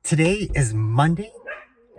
Today is Monday.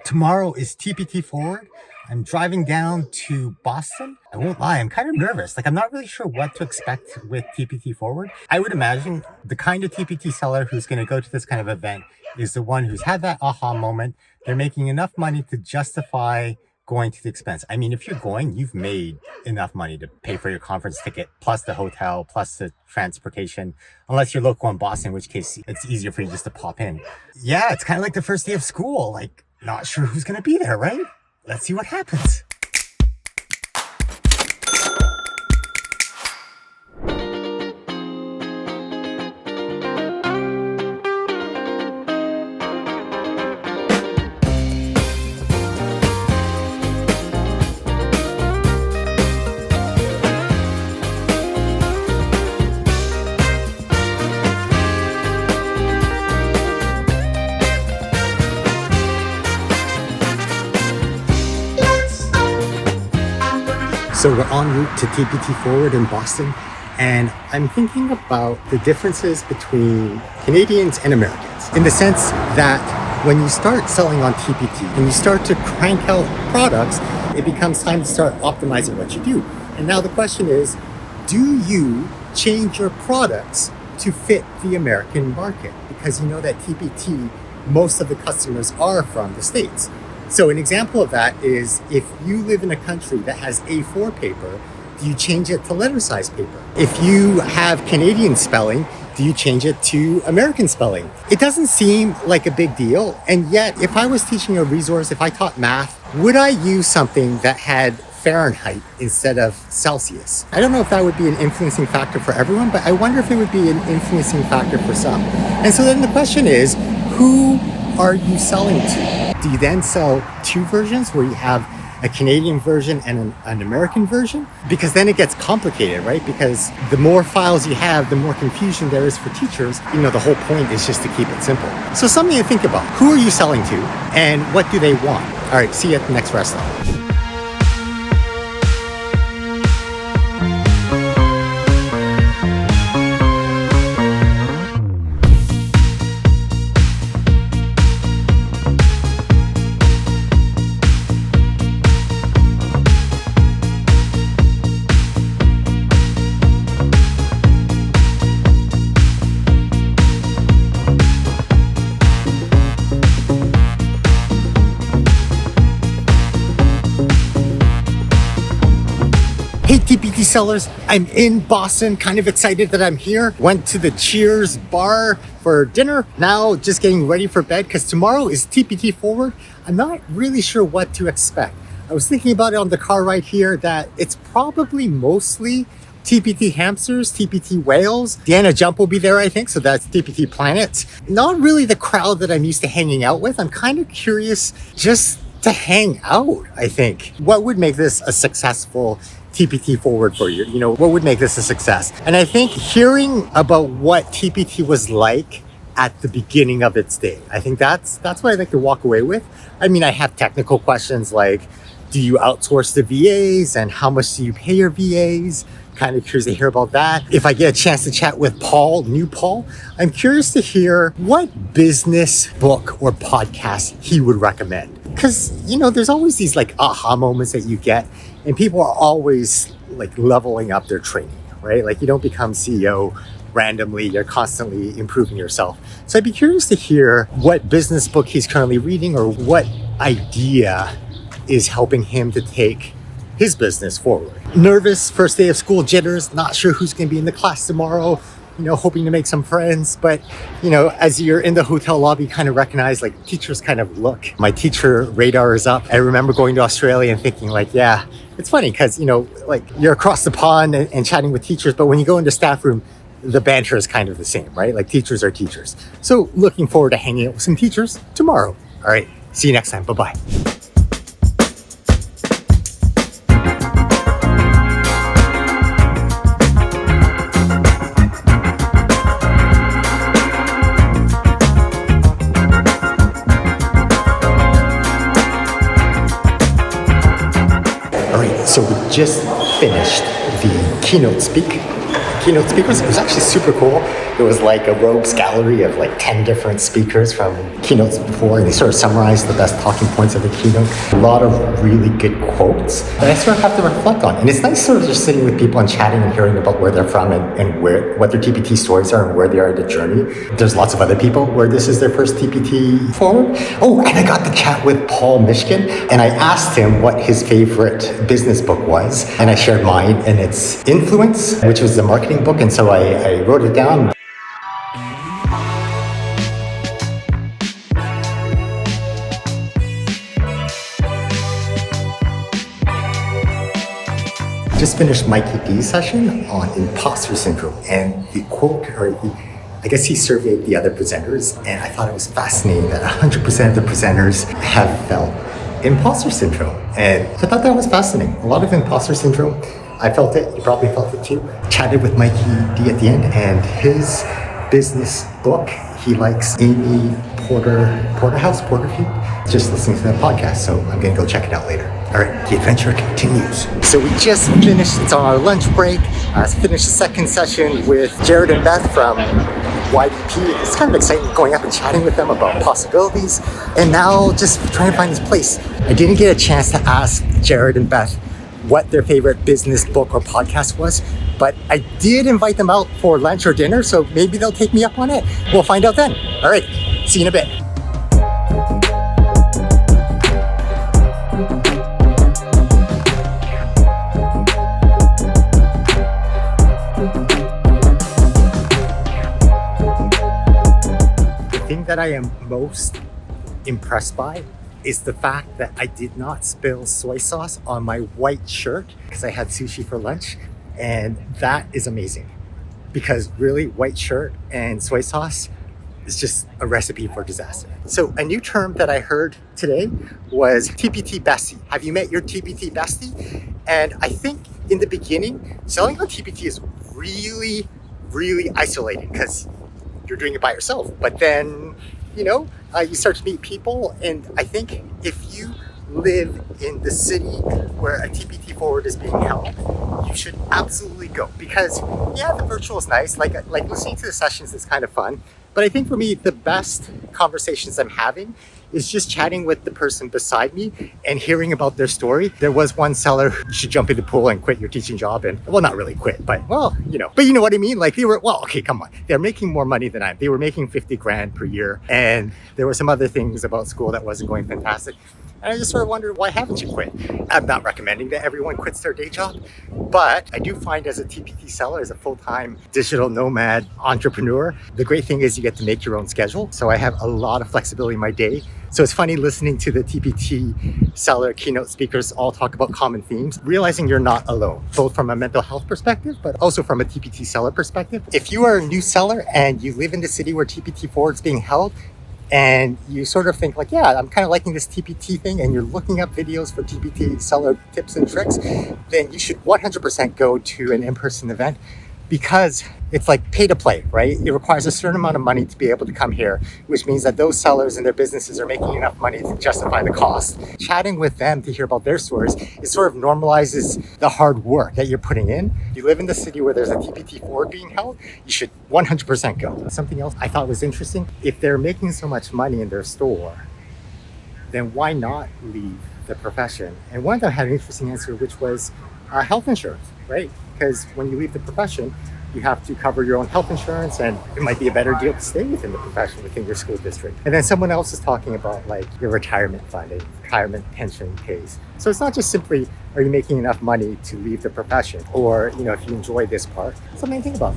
Tomorrow is TPT Forward. I'm driving down to Boston. I won't lie, I'm kind of nervous. I'm not really sure what to expect with TPT Forward. I would imagine the kind of TPT seller who's going to go to this kind of event is the one who's had that aha moment. They're making enough money to justify going to the expense. I mean, if you're going, you've made enough money to pay for your conference ticket, plus the hotel, plus the transportation, unless you're local in Boston, in which case it's easier for you just to pop in. Yeah, it's kind of like the first day of school. Not sure who's going to be there, right? Let's see what happens. So we're en route to TPT Forward in Boston, and I'm thinking about the differences between Canadians and Americans, in the sense that when you start selling on TPT and you start to crank out products, it becomes time to start optimizing what you do. And now the question is, do you change your products to fit the American market? Because you know that TPT, most of the customers are from the States. So an example of that is if you live in a country that has A4 paper, do you change it to letter size paper? If you have Canadian spelling, do you change it to American spelling? It doesn't seem like a big deal. And yet, if I was teaching a resource, if I taught math, would I use something that had Fahrenheit instead of Celsius? I don't know if that would be an influencing factor for everyone, but I wonder if it would be an influencing factor for some. And so then the question is, who are you selling to? Do you then sell two versions where you have a Canadian version and an American version? Because then it gets complicated, right? Because the more files you have, the more confusion there is for teachers. The whole point is just to keep it simple. So something to think about. Who are you selling to and what do they want? All right, see you at the next rest stop. Hey TPT sellers, I'm in Boston, kind of excited that I'm here. Went to the Cheers bar for dinner. Now just getting ready for bed because tomorrow is TPT Forward. I'm not really sure what to expect. I was thinking about it on the car right here that it's probably mostly TPT hamsters, TPT whales. Deanna Jump will be there, I think, so that's TPT planets. Not really the crowd that I'm used to hanging out with. I'm kind of curious just to hang out, I think. What would make this a successful TPT Forward for you? What would make this a success? And I think hearing about what TPT was like at the beginning of its day, I think that's what I'd like to walk away with. I mean, I have technical questions like, do you outsource the VAs and how much do you pay your VAs? Kind of curious to hear about that. If I get a chance to chat with new Paul, I'm curious to hear what business book or podcast he would recommend. Because, there's always these aha moments that you get, and people are always leveling up their training, right? You don't become CEO randomly, you're constantly improving yourself. So I'd be curious to hear what business book he's currently reading or what idea is helping him to take his business forward. Nervous, first day of school jitters, not sure who's going to be in the class tomorrow, hoping to make some friends. But, as you're in the hotel lobby, you kind of recognize teachers kind of look. My teacher radar is up. I remember going to Australia and thinking yeah, it's funny because, you're across the pond and chatting with teachers, but when you go into staff room, the banter is kind of the same, right? Teachers are teachers. So looking forward to hanging out with some teachers tomorrow. All right, see you next time. Bye-bye. So we just finished the keynote speak. keynote speakers. It was actually super cool. It was like a rogues gallery of like 10 different speakers from keynotes before, and they sort of summarized the best talking points of the keynote. A lot of really good quotes that I sort of have to reflect on. And it's nice sort of just sitting with people and chatting and hearing about where they're from and what their TPT stories are and where they are in the journey. There's lots of other people where this is their first TPT Forward. Oh, and I got to chat with Paul Mishkin, and I asked him what his favorite business book was, and I shared mine, and it's Influence, which was the marketing book, and so I wrote it down. Just finished Mikey D's session on imposter syndrome, and the quote, I guess he surveyed the other presenters, and I thought it was fascinating that 100% of the presenters have felt imposter syndrome. And I thought that was fascinating. A lot of imposter syndrome. I felt it, you probably felt it too. Chatted with Mikey D at the end, and his business book, he likes Amy Porterfield. Just listening to that podcast, so I'm gonna go check it out later. All right, the adventure continues. So we just finished, it's on our lunch break. Finished the second session with Jared and Beth from YDP. It's kind of exciting going up and chatting with them about possibilities. And now just trying to find this place. I didn't get a chance to ask Jared and Beth what their favorite business book or podcast was, but I did invite them out for lunch or dinner, so maybe they'll take me up on it. We'll find out then. All right, see you in a bit. The thing that I am most impressed by is the fact that I did not spill soy sauce on my white shirt because I had sushi for lunch, and that is amazing because really white shirt and soy sauce is just a recipe for disaster. So a new term that I heard today was TPT bestie. Have you met your TPT bestie? And I think in the beginning, selling on TPT is really, really isolating because you're doing it by yourself. But then, you start to meet people, and I think if you live in the city where a TPT Forward is being held, you should absolutely go, because the virtual is nice, like listening to the sessions is kind of fun, but I think for me the best conversations I'm having is just chatting with the person beside me and hearing about their story. There was one seller who should jump in the pool and quit your teaching job, and well, not really quit, but but you know what I mean? Like come on. They're making more money than I am. They were making 50 grand per year, and there were some other things about school that wasn't going fantastic. And I just sort of wondered, why haven't you quit? I'm not recommending that everyone quits their day job, but I do find as a TPT seller, as a full-time digital nomad entrepreneur, the great thing is you get to make your own schedule. So I have a lot of flexibility in my day. So it's funny listening to the TPT Seller keynote speakers all talk about common themes, realizing you're not alone, both from a mental health perspective, but also from a TPT seller perspective. If you are a new seller and you live in the city where TPT Forward is being held, and you sort of think like, I'm kind of liking this TPT thing, and you're looking up videos for TPT seller tips and tricks, then you should 100% go to an in-person event, because it's like pay to play, right? It requires a certain amount of money to be able to come here, which means that those sellers and their businesses are making enough money to justify the cost. Chatting with them to hear about their stories, it sort of normalizes the hard work that you're putting in. If you live in the city where there's a TPT Forward being held, you should 100% go. Something else I thought was interesting, if they're making so much money in their store, then why not leave the profession? And one of them had an interesting answer, which was health insurance, right? Because when you leave the profession, you have to cover your own health insurance, and it might be a better deal to stay within the profession, within your school district. And then someone else is talking about like your retirement fund and retirement pension pays. So it's not just simply, are you making enough money to leave the profession? Or, if you enjoy this part, something to think about.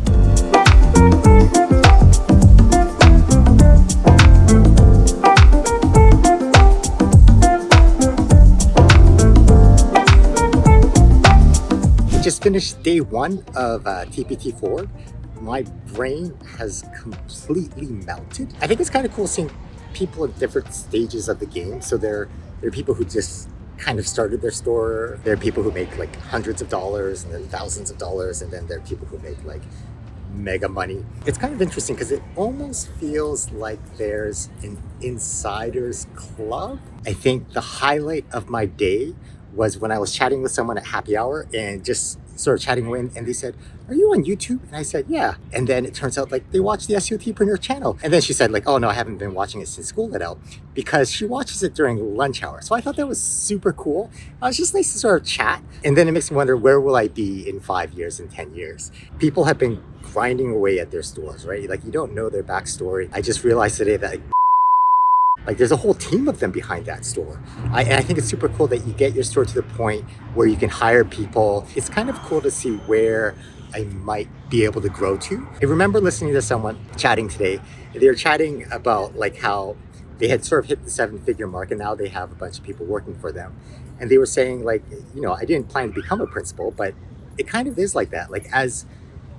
Just finished day one of TPT Forward. My brain has completely melted. I think it's kind of cool seeing people at different stages of the game. So there are people who just kind of started their store. There are people who make like hundreds of dollars and then thousands of dollars. And then there are people who make like mega money. It's kind of interesting because it almost feels like there's an insiders club. I think the highlight of my day was when I was chatting with someone at happy hour and just started chatting away, and they said, "Are you on YouTube?" And I said, "Yeah." And then it turns out like they watch the SEOTpreneur channel. And then she said like, "Oh no, I haven't been watching it since school let out," because she watches it during lunch hour. So I thought that was super cool. It's just nice to sort of chat. And then it makes me wonder, where will I be in 5 years, in 10 years? People have been grinding away at their stores, right? Like you don't know their backstory. I just realized today that like there's a whole team of them behind that store. And I think it's super cool that you get your store to the point where you can hire people. It's kind of cool to see where I might be able to grow to. I remember listening to someone chatting today. They were chatting about like how they had sort of hit the 7-figure mark and now they have a bunch of people working for them. And they were saying like, you know, I didn't plan to become a principal, but it kind of is like that. Like as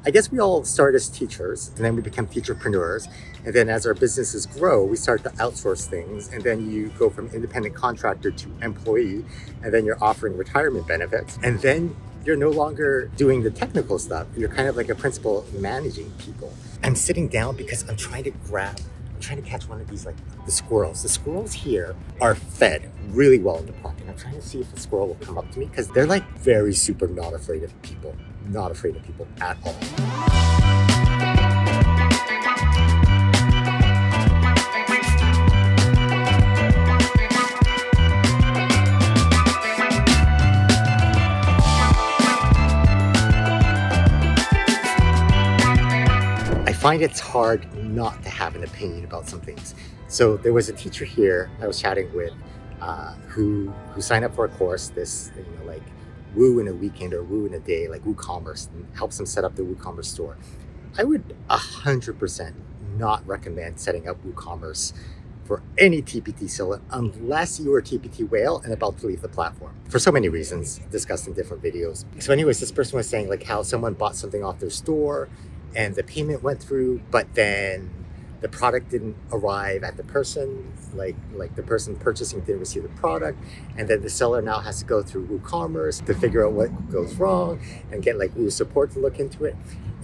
I guess we all start as teachers and then we become teacherpreneurs. And then as our businesses grow, we start to outsource things. And then you go from independent contractor to employee. And then you're offering retirement benefits. And then you're no longer doing the technical stuff. You're kind of like a principal managing people. I'm sitting down because I'm trying to catch one of these, like the squirrels. The squirrels here are fed really well in the park. And I'm trying to see if a squirrel will come up to me because they're like very super not afraid of people. Not afraid of people at all. I find it's hard not to have an opinion about some things. So there was a teacher here I was chatting with who signed up for a course, this, you know, like Woo in a weekend or Woo in a day, like WooCommerce, and helps them set up the WooCommerce store. I would 100% not recommend setting up WooCommerce for any TPT seller unless you are a TPT whale and about to leave the platform, for so many reasons discussed in different videos. So anyways, this person was saying like how someone bought something off their store and the payment went through, but then the product didn't arrive at the person, like the person purchasing didn't receive the product, and then the seller now has to go through WooCommerce to figure out what goes wrong and get like Woo support to look into it.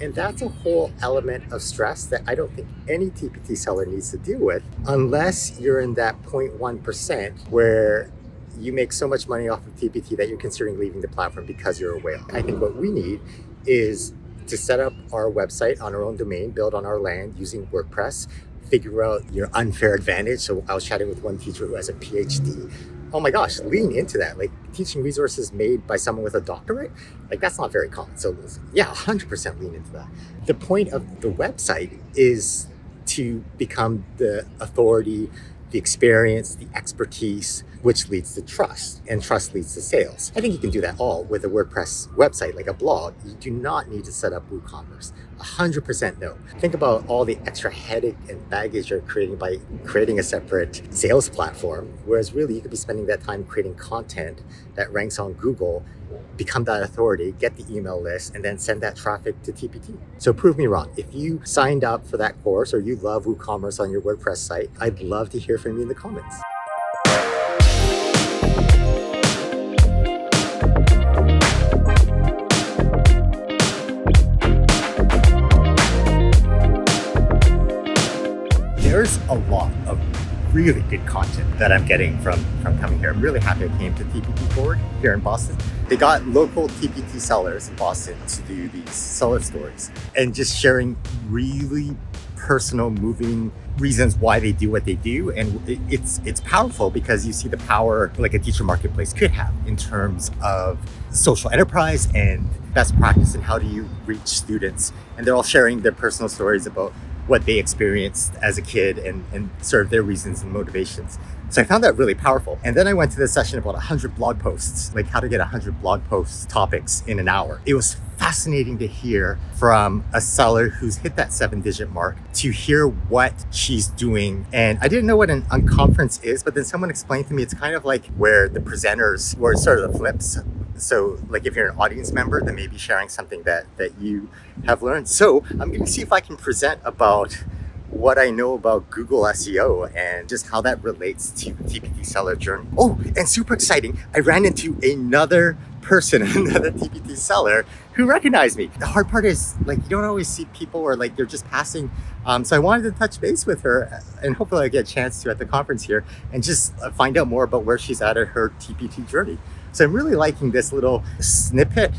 And that's a whole element of stress that I don't think any TPT seller needs to deal with unless you're in that 0.1% where you make so much money off of TPT that you're considering leaving the platform because you're a whale. I think what we need is to set up our website on our own domain, build on our land using WordPress, figure out your unfair advantage. So I was chatting with one teacher who has a PhD. Oh my gosh, lean into that. Like teaching resources made by someone with a doctorate, like that's not very common. So yeah, 100% lean into that. The point of the website is to become the authority, the experience, the expertise, which leads to trust, and trust leads to sales. I think you can do that all with a WordPress website, like a blog. You do not need to set up WooCommerce. 100% no. Think about all the extra headache and baggage you're creating by creating a separate sales platform, whereas really you could be spending that time creating content that ranks on Google, become that authority, get the email list, and then send that traffic to TPT. So prove me wrong. If you signed up for that course or you love WooCommerce on your WordPress site, I'd love to hear from you in the comments. There's a lot of really good content that I'm getting from coming here. I'm really happy I came to TPT Forward here in Boston. They got local TPT sellers in Boston to do these seller stories and just sharing really personal, moving reasons why they do what they do. And it's powerful because you see the power like a teacher marketplace could have in terms of social enterprise and best practice and how do you reach students. And they're all sharing their personal stories about what they experienced as a kid and sort of their reasons and motivations. So I found that really powerful. And then I went to this session about 100 blog posts, like how to get 100 blog post topics in an hour. It was fascinating to hear from a seller who's hit that 7-digit mark, to hear what she's doing. And I didn't know what an unconference is, but then someone explained to me it's kind of like where the presenters were sort of the flips. So like if you're an audience member, then maybe sharing something that you have learned. So I'm going to see if I can present about what I know about Google SEO and just how that relates to the TPT seller journey. Oh, and super exciting, I ran into another person, another TPT seller who recognized me. The hard part is like you don't always see people or like they're just passing. So I wanted to touch base with her and hopefully I get a chance to at the conference here and just find out more about where she's at her TPT journey. So I'm really liking this little snippet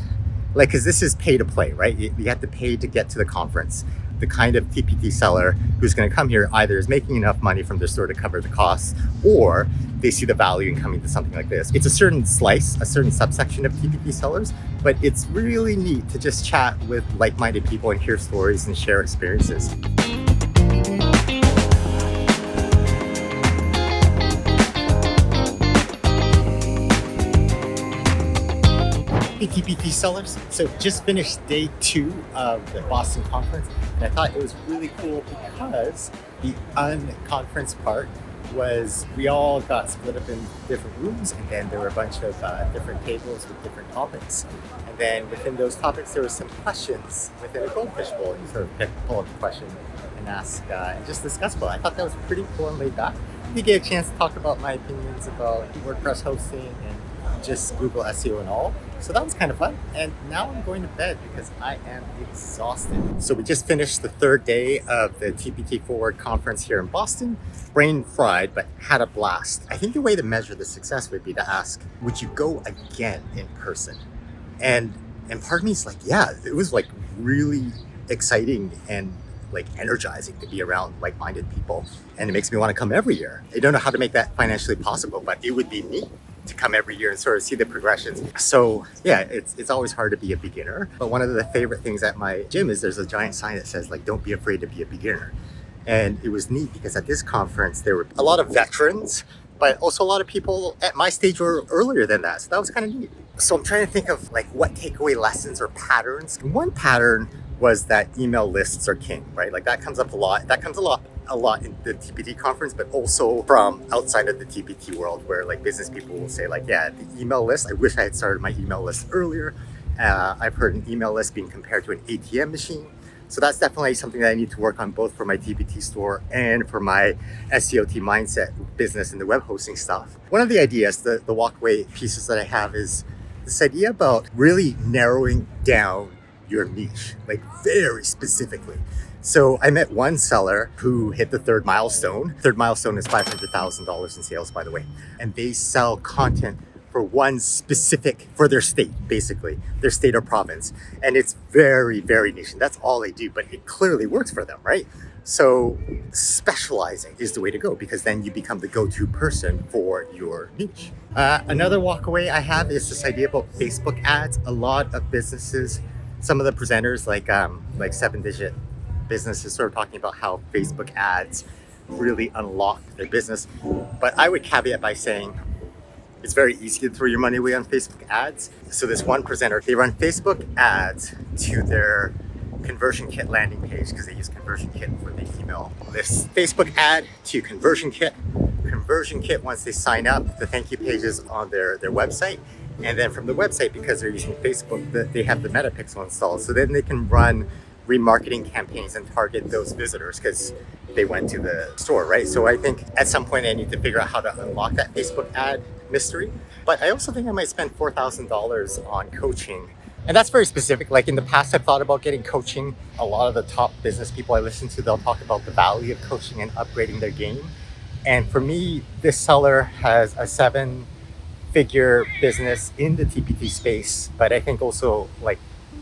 Like, because this is pay to play, right? You have to pay to get to the conference. The kind of TPT seller who's going to come here either is making enough money from their store to cover the costs, or they see the value in coming to something like this. It's a certain slice, a certain subsection of TPT sellers, but it's really neat to just chat with like-minded people and hear stories and share experiences. Hey TPT sellers, so just finished day 2 of the Boston conference, and I thought it was really cool because the unconference part was we all got split up in different rooms, and then there were a bunch of different tables with different topics, and then within those topics there were some questions within a goldfish bowl. You sort of pull up a question and ask and just discuss about it. I thought that was pretty cool and laid back. You get a chance to talk about my opinions about WordPress hosting and just Google SEO and all. So that was kind of fun. And now I'm going to bed because I am exhausted. So we just finished the 3rd day of the TPT Forward conference here in Boston. Brain fried, but had a blast. I think the way to measure the success would be to ask, would you go again in person? And part of me is like, yeah, it was like really exciting and like energizing to be around like-minded people. And it makes me want to come every year. I don't know how to make that financially possible, but it would be neat to come every year and sort of see the progressions. So yeah, it's always hard to be a beginner. But one of the favorite things at my gym is there's a giant sign that says like, don't be afraid to be a beginner. And it was neat because at this conference, there were a lot of veterans, but also a lot of people at my stage or earlier than that. So that was kind of neat. So I'm trying to think of like what takeaway lessons or patterns. One pattern was that email lists are king, right? Like that comes up a lot. That comes a lot in the TPT conference, but also from outside of the TPT world where like business people will say like, yeah, the email list, I wish I had started my email list earlier. I've heard an email list being compared to an ATM machine. So that's definitely something that I need to work on both for my TPT store and for my SEOT mindset business and the web hosting stuff. One of the ideas, the walkaway pieces that I have is this idea about really narrowing down your niche, like very specifically. So I met one seller who hit the 3rd milestone. 3rd milestone is $500,000 in sales, by the way. And they sell content for one specific, for their state, basically, their state or province. And it's very, very niche. And that's all they do, but it clearly works for them, right? So specializing is the way to go because then you become the go-to person for your niche. Another walkaway I have is this idea about Facebook ads. A lot of businesses, some of the presenters like 7-digit businesses sort of talking about how Facebook ads really unlock their business. But I would caveat by saying it's very easy to throw your money away on Facebook ads. So this one presenter, they run Facebook ads to their conversion kit landing page because they use conversion kit for the email list. Facebook ad to conversion kit. Conversion kit, once they sign up, the thank you pages on their website. And then from the website, because they're using Facebook, they have the Meta Pixel installed. So then they can run remarketing campaigns and target those visitors because they went to the store, right? So I think at some point I need to figure out how to unlock that Facebook ad mystery. But I also think I might spend $4,000 on coaching. And that's very specific. Like in the past, I've thought about getting coaching. A lot of the top business people I listen to, they'll talk about the value of coaching and upgrading their game. And for me, this seller has a 7-figure business in the TPT space, but I think also like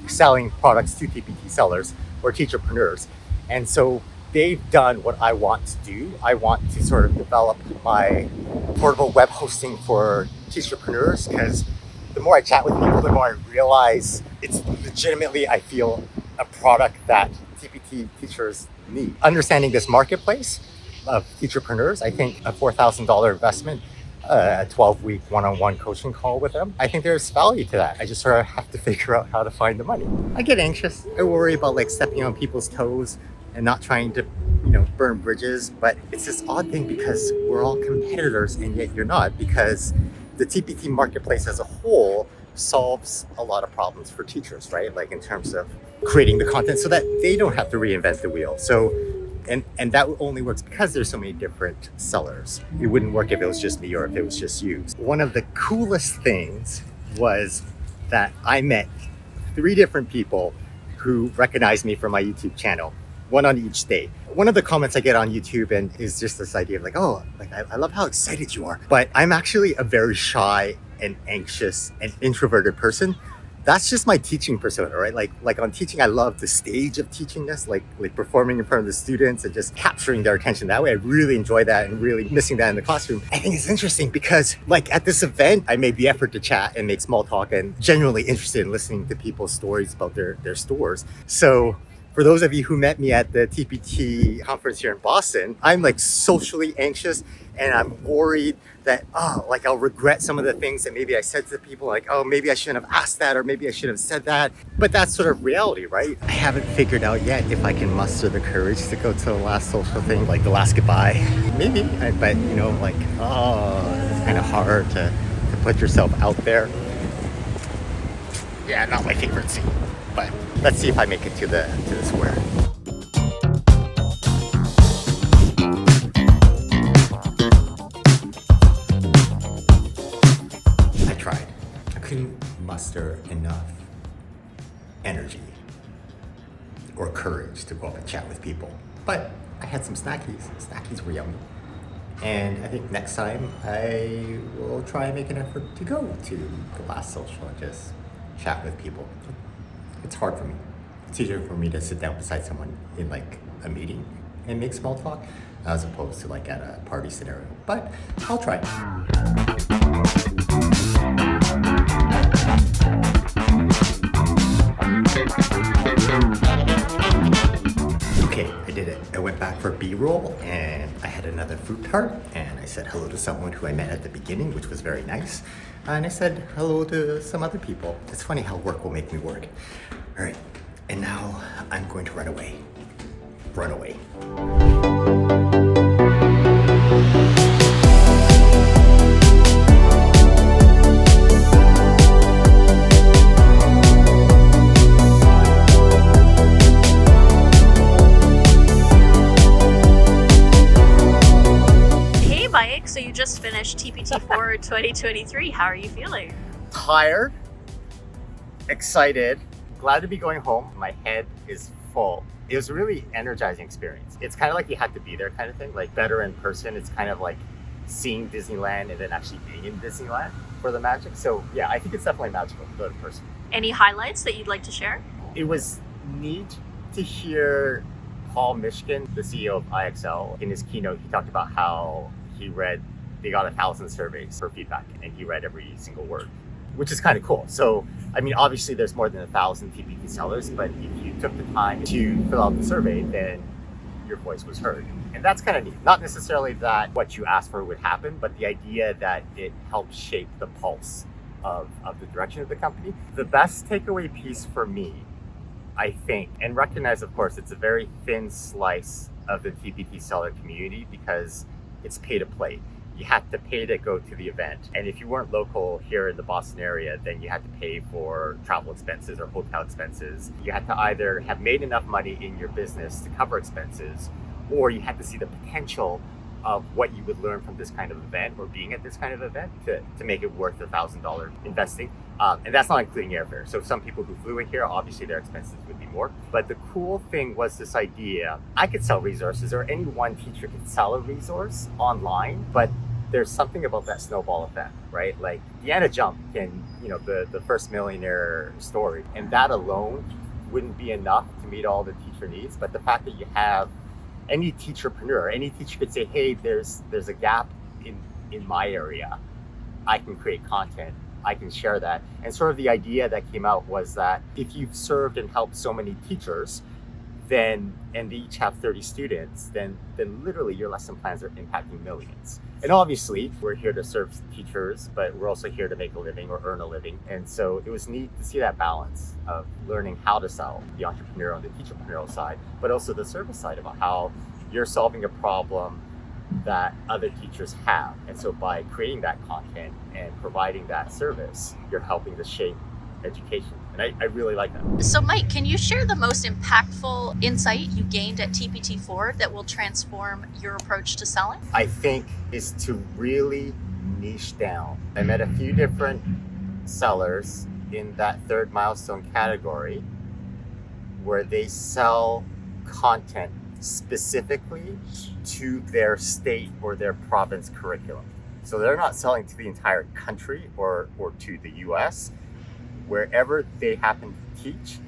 selling products to TPT sellers or teacherpreneurs. And so they've done what I want to do. I want to sort of develop my portable web hosting for teacherpreneurs because the more I chat with people, the more I realize it's legitimately, I feel, a product that TPT teachers need. Understanding this marketplace of teacherpreneurs, I think a $4,000 investment, a 12-week one-on-one coaching call with them, I think there's value to that. I just sort of have to figure out how to find the money. I get anxious. I worry about like stepping on people's toes and not trying to, burn bridges. But it's this odd thing because we're all competitors and yet you're not, because the TPT marketplace as a whole solves a lot of problems for teachers, right? Like in terms of creating the content so that they don't have to reinvent the wheel. So And that only works because there's so many different sellers. It wouldn't work if it was just me or if it was just you. One of the coolest things was that I met 3 different people who recognized me from my YouTube channel, one on each day. One of the comments I get on YouTube and is just this idea of like, oh, like I love how excited you are. But I'm actually a very shy and anxious and introverted person. that's just my teaching persona, right? Like on teaching, I love the stage of teaching this, like performing in front of the students and just capturing their attention that way. I really enjoy that and really missing that in the classroom. I think it's interesting because like at this event, I made the effort to chat and make small talk and genuinely interested in listening to people's stories about their stores. So for those of you who met me at the TPT conference here in Boston, I'm like socially anxious and I'm worried that, like I'll regret some of the things that maybe I said to people, like, oh, maybe I shouldn't have asked that, or maybe I should have said that. But that's sort of reality, right? I haven't figured out yet if I can muster the courage to go to the last social thing, like the last goodbye. Maybe, but you know, like, it's kind of hard to put yourself out there. Yeah, not my favorite scene, but let's see if I make it to the square. I tried. I couldn't muster enough energy or courage to go up and chat with people. But I had some snackies. Snackies were yummy. And I think next time I will try and make an effort to go to the last social and just chat with people. It's hard for me. It's easier for me to sit down beside someone in like a meeting and make small talk as opposed to like at a party scenario. But I'll try. Okay, I did it. I went back for B-roll and I had another fruit tart and I said hello to someone who I met at the beginning, which was very nice. And I said hello to some other people. It's funny how work will make me work. All right, and now I'm going to run away. Run away. So you just finished TPT Forward 2023. How are you feeling? Tired, excited, glad to be going home. My head is full. It was a really energizing experience. It's kind of like you had to be there kind of thing, like better in person. It's kind of like seeing Disneyland and then actually being in Disneyland for the magic. So yeah, I think it's definitely magical to go in person. Any highlights that you'd like to share? It was neat to hear Paul Mishkin, the CEO of IXL, in his keynote, he talked about how they got 1,000 surveys for feedback and he read every single word, which is kind of cool. So, I mean, obviously there's more than 1,000 TPT sellers, but if you took the time to fill out the survey, then your voice was heard. And that's kind of neat. Not necessarily that what you asked for would happen, but the idea that it helped shape the pulse of the direction of the company. The best takeaway piece for me, I think, and recognize, of course, it's a very thin slice of the TPT seller community because it's pay to play. You had to pay to go to the event. And if you weren't local here in the Boston area, then you had to pay for travel expenses or hotel expenses. You had to either have made enough money in your business to cover expenses, or you had to see the potential of what you would learn from this kind of event or being at this kind of event to make it worth $1,000 investing. And that's not including airfare. So some people who flew in here, obviously their expenses would be more. But the cool thing was this idea, I could sell resources or any one teacher could sell a resource online, but there's something about that snowball effect, right? Like Deanna Jump can, the first millionaire story, and that alone wouldn't be enough to meet all the teacher needs. But the fact that you have any teacherpreneur, any teacher could say, hey, there's a gap in my area. I can create content. I can share that. And sort of the idea that came out was that if you've served and helped so many teachers, and they each have 30 students, then literally your lesson plans are impacting millions. And obviously, we're here to serve teachers, but we're also here to make a living or earn a living. And so it was neat to see that balance of learning how to sell, the entrepreneurial and the teacherpreneurial side, but also the service side about how you're solving a problem that other teachers have. And so by creating that content and providing that service, you're helping to shape education. And I really like that. So Mike, can you share the most impactful insight you gained at TPT Forward that will transform your approach to selling? I think is to really niche down. I met a few different sellers in that third milestone category where they sell content specifically to their state or their province curriculum. So they're not selling to the entire country or to the US. wherever they happen to teach,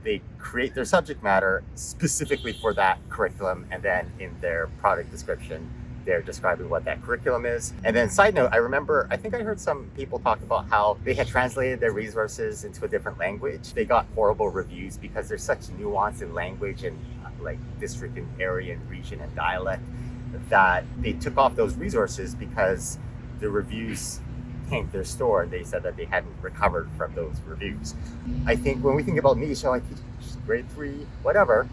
they create their subject matter specifically for that curriculum, and then in their product description, they're describing what that curriculum is. And then side note, I think I heard some people talk about how they had translated their resources into a different language. They got horrible reviews because there's such nuance in language and like district and area and region and dialect, that they took off those resources because the reviews tanked their store, and they said that they hadn't recovered from those reviews. I think when we think about niche, I teach grade 3, whatever,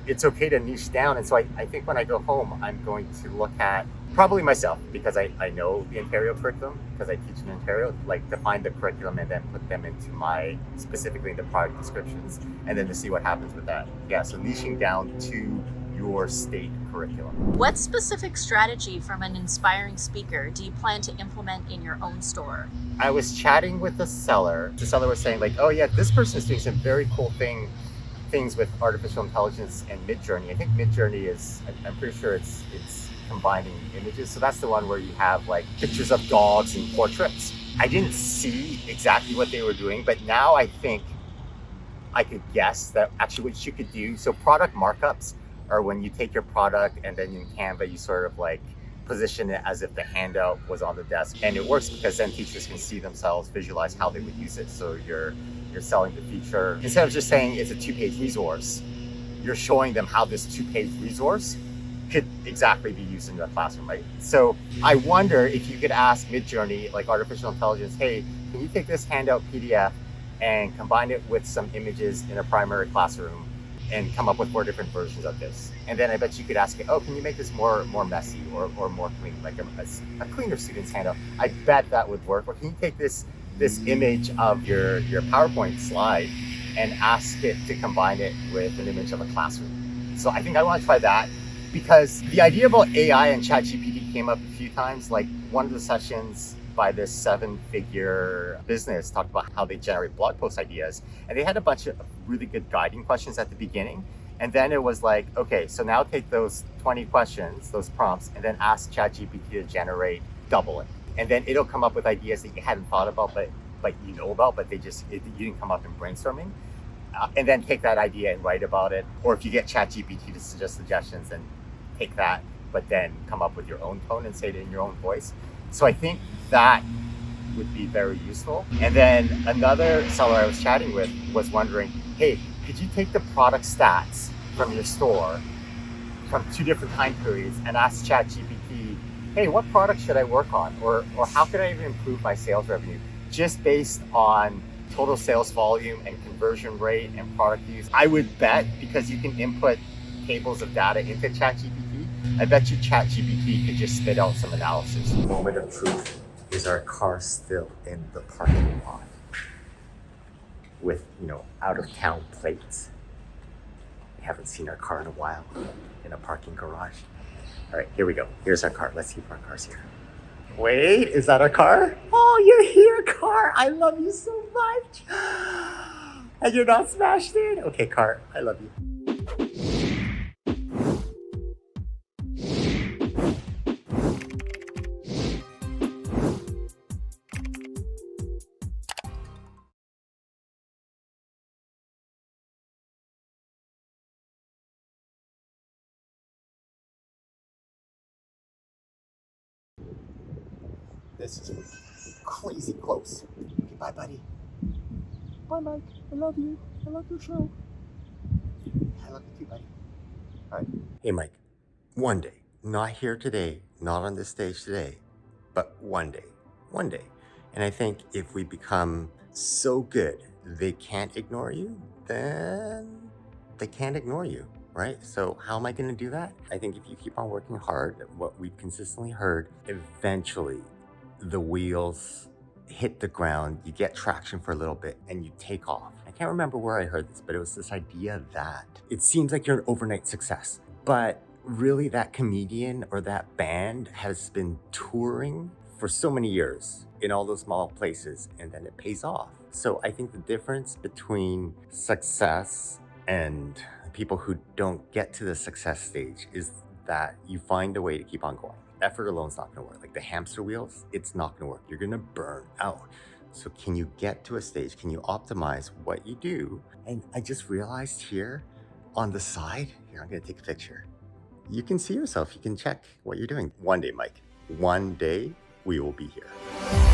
it's okay to niche down. And so I think when I go home, I'm going to look at probably myself, because I know the Ontario curriculum, because I teach in Ontario, like define the curriculum and then put them into my, specifically the product descriptions, and then to see what happens with that. Yeah, so niching down to your state curriculum. What specific strategy from an inspiring speaker do you plan to implement in your own store? I was chatting with the seller. The seller was saying like, oh yeah, this person is doing some very cool things with artificial intelligence and Midjourney. I think Midjourney is, I'm pretty sure it's combining images. So that's the one where you have like pictures of dogs and portraits. I didn't see exactly what they were doing, but now I think I could guess that actually what you could do. So product markups are when you take your product and then in Canva, you sort of like position it as if the handout was on the desk. And it works because then teachers can see themselves, visualize how they would use it. So you're selling the feature. Instead of just saying it's a 2-page resource, you're showing them how this 2-page resource could exactly be used in the classroom, right? So I wonder if you could ask Midjourney, like artificial intelligence, hey, can you take this handout PDF and combine it with some images in a primary classroom and come up with 4 different versions of this? And then I bet you could ask it, oh, can you make this more messy or more clean, like a cleaner student's handout? I bet that would work. Or can you take this image of your PowerPoint slide and ask it to combine it with an image of a classroom? So I think I want to try that, because the idea about AI and ChatGPT came up a few times. Like one of the sessions by this 7-figure business talked about how they generate blog post ideas, and they had a bunch of really good guiding questions at the beginning. And then it was like, okay, so now take those 20 questions, those prompts, and then ask ChatGPT to generate double it. And then it'll come up with ideas that you hadn't thought about, but you know about, but you didn't come up in brainstorming. And then take that idea and write about it. Or if you get ChatGPT to suggest suggestions, then take that, but then come up with your own tone and say it in your own voice. So I think that would be very useful. And then another seller I was chatting with was wondering, hey, could you take the product stats from your store from 2 different time periods and ask ChatGPT, hey, what product should I work on? Or how could I even improve my sales revenue just based on total sales volume and conversion rate and product use? I would bet, because you can input tables of data into ChatGPT, I bet you ChatGPT could just spit out some analysis. Moment of truth. Is our car still in the parking lot with, out of town plates? We haven't seen our car in a while in a parking garage. All right, here we go. Here's our car. Let's see if our car's here. Wait, is that our car? Oh, you're here, car. I love you so much. And you're not smashed in? Okay, car, I love you. This is crazy close. Okay, bye, buddy. Bye, Mike. I love you. I love your show. I love you too, buddy. All right. Hey, Mike. One day, not here today, not on this stage today, but one day. One day. And I think if we become so good they can't ignore you, then they can't ignore you. Right? So how am I going to do that? I think if you keep on working hard, what we've consistently heard, eventually the wheels hit the ground, you get traction for a little bit, and you take off. I can't remember where I heard this, but it was this idea that it seems like you're an overnight success, but really that comedian or that band has been touring for so many years in all those small places, and then it pays off. So I think the difference between success and people who don't get to the success stage is that you find a way to keep on going. Effort alone is not going to work. Like the hamster wheels, it's not going to work. You're going to burn out. So can you get to a stage? Can you optimize what you do? And I just realized here on the side, here, I'm gonna take a picture. You can see yourself, you can check what you're doing. One day, Mike, one day we will be here.